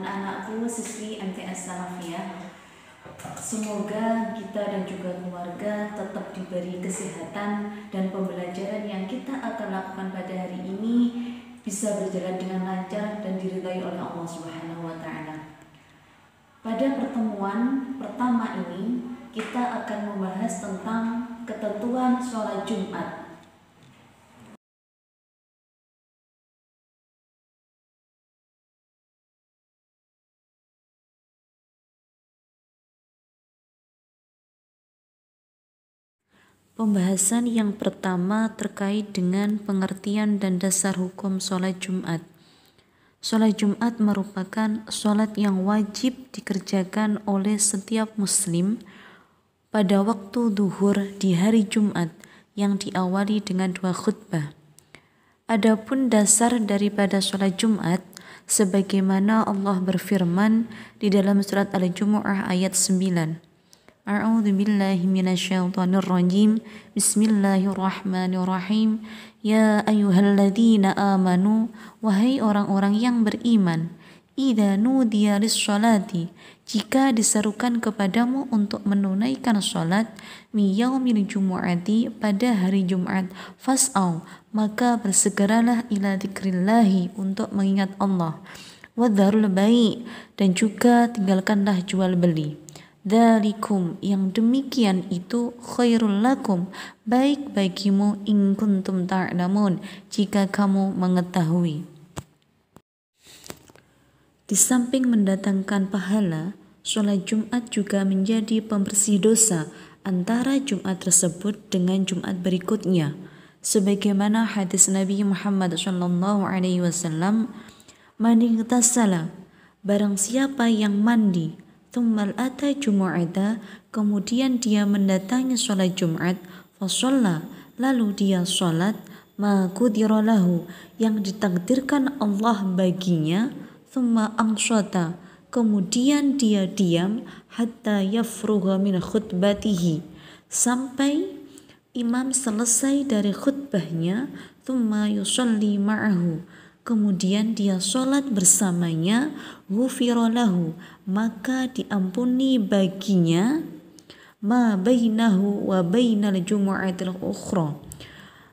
anak-anakku siswi MTS Salafiyah, semoga kita dan juga keluarga tetap diberi kesehatan dan pembelajaran yang kita akan lakukan pada hari ini bisa berjalan dengan lancar dan diridhai oleh Allah Subhanahu wa taala. Pada pertemuan pertama ini kita akan membahas tentang ketentuan sholat Jumat. Pembahasan yang pertama terkait dengan pengertian dan dasar hukum sholat Jumat. Sholat Jumat merupakan sholat yang wajib dikerjakan oleh setiap muslim pada waktu duhur di hari Jumat yang diawali dengan 2 khutbah. Adapun dasar daripada sholat Jumat, sebagaimana Allah berfirman di dalam surat Al-Jumu'ah ayat 9. A'udzu billahi minasyaitonir rajim. Bismillahirrahmanirrahim. Ya ayyuhalladzina amanu, wahai orang-orang yang beriman, idza nudiya lis-sholati, jika diserukan kepadamu untuk menunaikan salat, mi yaumil jumu'ati, pada hari Jumat, fas'au, maka bersegeralah ila dzikrillahi, untuk mengingat Allah, wadharul bai', dan juga tinggalkanlah jual beli. Dzalikum, yang demikian itu, khairul lakum, baik bagimu, in kuntum ta'lamun, jika kamu mengetahui. Di samping mendatangkan pahala, sholat Jumat juga menjadi pembersih dosa antara Jumat tersebut dengan Jumat berikutnya. Sebagaimana hadis Nabi Muhammad SAW, man igtasala, barang siapa yang mandi, thummal ata jumu'ata, kemudian dia mendatangi sholat Jumat, fasholla, lalu dia sholat, ma qudira lahu, yang ditakdirkan Allah baginya, thumma anshata, kemudian dia diam, hatta yafrugha min khutbatihi, sampai imam selesai dari khutbahnya, thumma yusalli ma'ahu, kemudian dia sholat bersamanya, ghufira lahu, maka diampuni baginya, ma bainahu wa bainal jumu'atil ukhra,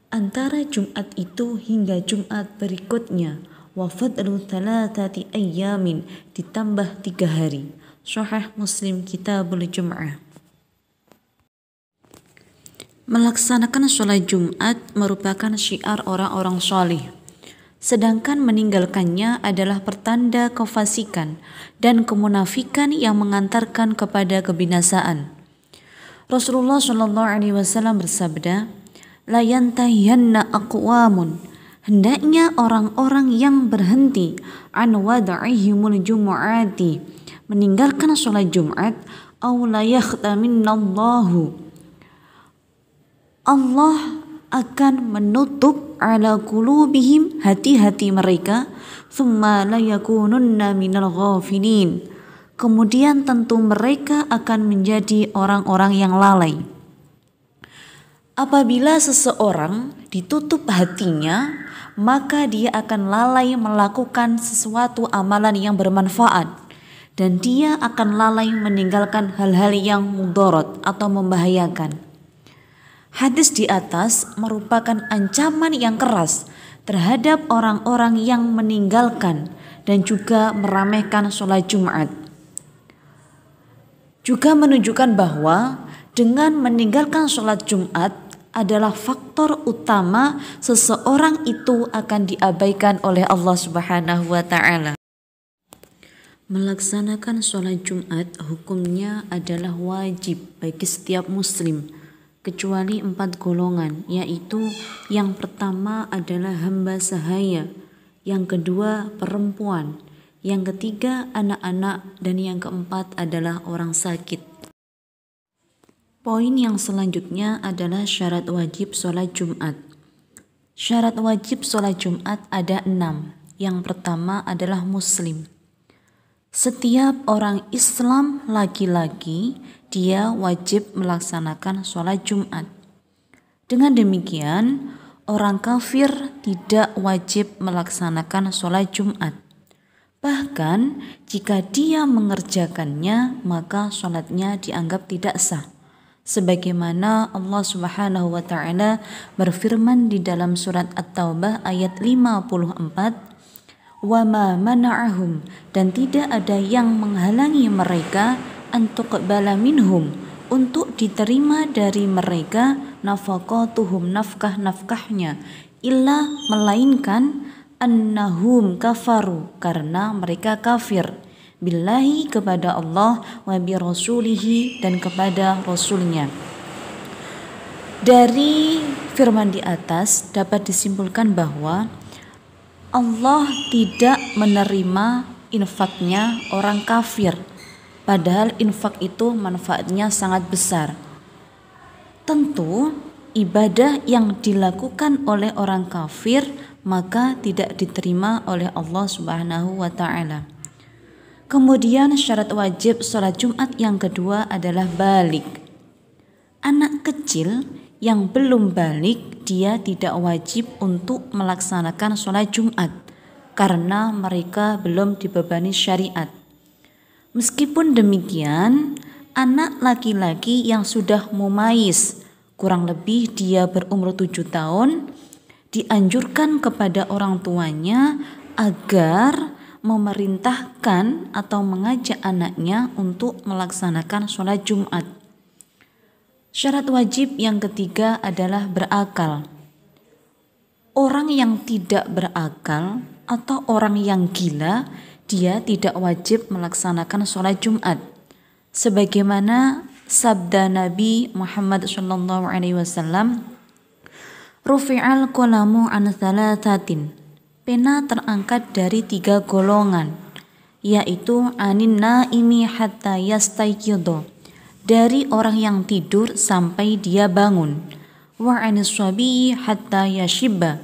antara Jumat itu hingga Jumat berikutnya, wa fadlu thalathati ayyamin, ditambah 3 hari. Sahih Muslim Kitabul Jum'ah. Melaksanakan sholat Jumat merupakan syiar orang-orang salih, sedangkan meninggalkannya adalah pertanda kefasikan dan kemunafikan yang mengantarkan kepada kebinasaan. Rasulullah SAW bersabda, la yantahiyanna aqwamun, hendaknya orang-orang yang berhenti an wada'ihimul jumu'ati, meninggalkan sholat Jumat, aw la yakhtaminallahu, Allah akan menutup ala qulubihim, hati-hati mereka, thumma la yakununna minal ghafilin, kemudian tentu mereka akan menjadi orang-orang yang lalai. Apabila seseorang ditutup hatinya, maka dia akan lalai melakukan sesuatu amalan yang bermanfaat, dan dia akan lalai meninggalkan hal-hal yang mudarat atau membahayakan. Hadis di atas merupakan ancaman yang keras terhadap orang-orang yang meninggalkan dan juga meremehkan sholat Jumat. Juga menunjukkan bahwa dengan meninggalkan sholat Jumat adalah faktor utama seseorang itu akan diabaikan oleh Allah Subhanahu wa taala. Melaksanakan sholat Jumat hukumnya adalah wajib bagi setiap muslim, kecuali 4 golongan, yaitu yang pertama adalah hamba sahaya, yang kedua perempuan, yang ketiga anak-anak, dan yang keempat adalah orang sakit. Poin yang selanjutnya adalah syarat wajib sholat Jumat. Syarat wajib sholat Jumat ada 6. Yang pertama adalah muslim. Setiap orang Islam laki-laki, dia wajib melaksanakan sholat Jumat. Dengan demikian, orang kafir tidak wajib melaksanakan sholat Jumat. Bahkan jika dia mengerjakannya maka sholatnya dianggap tidak sah. Sebagaimana Allah Subhanahu wa taala berfirman di dalam surat At-Taubah ayat 54, "Wa ma mana'ahum," dan tidak ada yang menghalangi mereka antuqbala minhum, untuk diterima dari mereka nafaqatuhum, nafkah-nafkahnya, illa melainkan annahum kafaru, karena mereka kafir, billahi kepada Allah, wa bi rasulihi dan kepada rasulnya. Dari firman di atas dapat disimpulkan bahwa Allah tidak menerima infaknya orang kafir, padahal infak itu manfaatnya sangat besar. Tentu ibadah yang dilakukan oleh orang kafir maka tidak diterima oleh Allah Subhanahu wa taala. Kemudian syarat wajib sholat Jumat yang kedua adalah balik. Anak kecil yang belum balik dia tidak wajib untuk melaksanakan sholat Jumat karena mereka belum dibebani syariat. Meskipun demikian, anak laki-laki yang sudah mumayyiz, kurang lebih dia berumur 7 tahun, dianjurkan kepada orang tuanya agar memerintahkan atau mengajak anaknya untuk melaksanakan sholat Jumat. Syarat wajib yang ketiga adalah berakal. Orang yang tidak berakal atau orang yang gila, dia tidak wajib melaksanakan sholat Jumat. Sebagaimana sabda Nabi Muhammad SAW, "Rufi'al qalamu an thalathatin." Pena terangkat dari 3 golongan, yaitu anin naimi hatta yastayqidho, dari orang yang tidur sampai dia bangun, wa anis swabi hatta yashibba,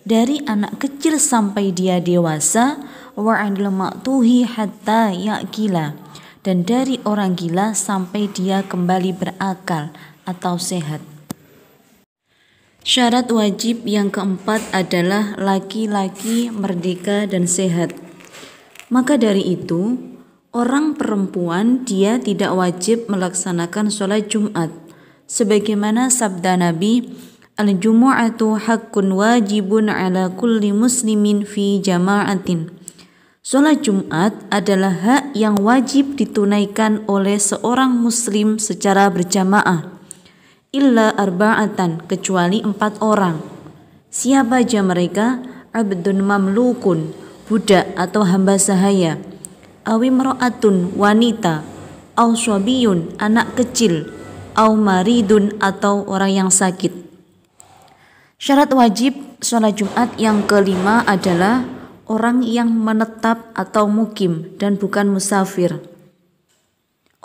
dari anak kecil sampai dia dewasa, wa anil ma'tuhi hatta ya'kila, dan dari orang gila sampai dia kembali berakal atau sehat. Syarat wajib yang keempat adalah laki-laki merdeka dan sehat. Maka dari itu, orang perempuan dia tidak wajib melaksanakan sholat Jumat. Sebagaimana sabda Nabi, "Al-jumu'atu haqqun wajibun ala kulli muslimin fi jama'atin." Sholat Jumat adalah hak yang wajib ditunaikan oleh seorang muslim secara berjamaah. Illa arba'atan, kecuali 4 orang. Siapa aja mereka? Abdun mamlukun, budak atau hamba sahaya. Awimro'atun, wanita. Aw swabiyun, anak kecil. Aw maridun, atau orang yang sakit. Syarat wajib sholat Jumat yang kelima adalah orang yang menetap atau mukim dan bukan musafir.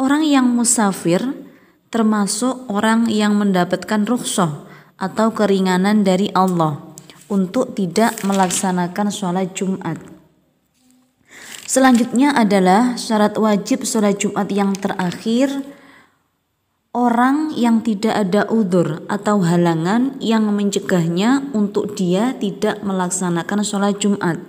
Orang yang musafir termasuk orang yang mendapatkan rukhsah atau keringanan dari Allah untuk tidak melaksanakan sholat Jumat. Selanjutnya adalah syarat wajib sholat Jumat yang terakhir, orang yang tidak ada udzur atau halangan yang mencegahnya untuk dia tidak melaksanakan sholat Jumat.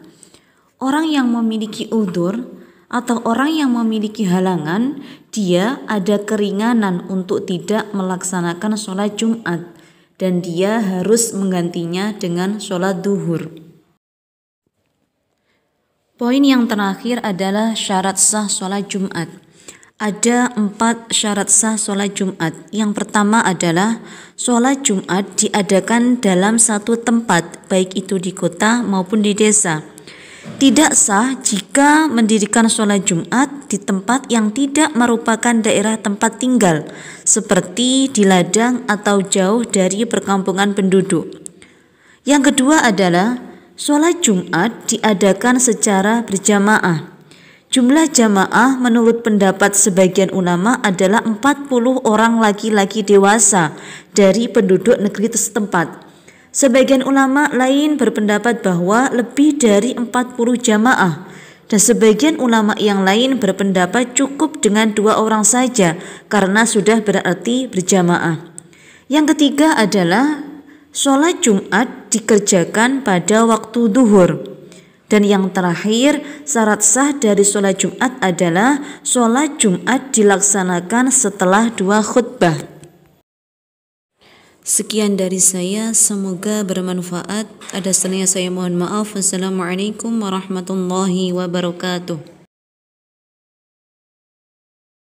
Orang yang memiliki udzur atau orang yang memiliki halangan, dia ada keringanan untuk tidak melaksanakan sholat Jumat dan dia harus menggantinya dengan sholat duhur. Poin yang terakhir adalah syarat sah sholat Jumat. Ada 4 syarat sah sholat Jumat. Yang pertama adalah sholat Jumat diadakan dalam satu tempat, baik itu di kota maupun di desa. Tidak sah jika mendirikan sholat Jumat di tempat yang tidak merupakan daerah tempat tinggal, seperti di ladang atau jauh dari perkampungan penduduk. Yang kedua adalah sholat Jumat diadakan secara berjamaah. Jumlah jamaah menurut pendapat sebagian ulama adalah 40 orang laki-laki dewasa dari penduduk negeri setempat. Sebagian ulama lain berpendapat bahwa lebih dari 40 jamaah, dan sebagian ulama yang lain berpendapat cukup dengan 2 orang saja karena sudah berarti berjamaah. Yang ketiga adalah sholat Jumat dikerjakan pada waktu duhur. Dan yang terakhir, syarat sah dari sholat Jumat adalah sholat Jumat dilaksanakan setelah 2 khutbah. Sekian dari saya, semoga bermanfaat. Ada salahnya saya mohon maaf. Wassalamualaikum warahmatullahi wabarakatuh.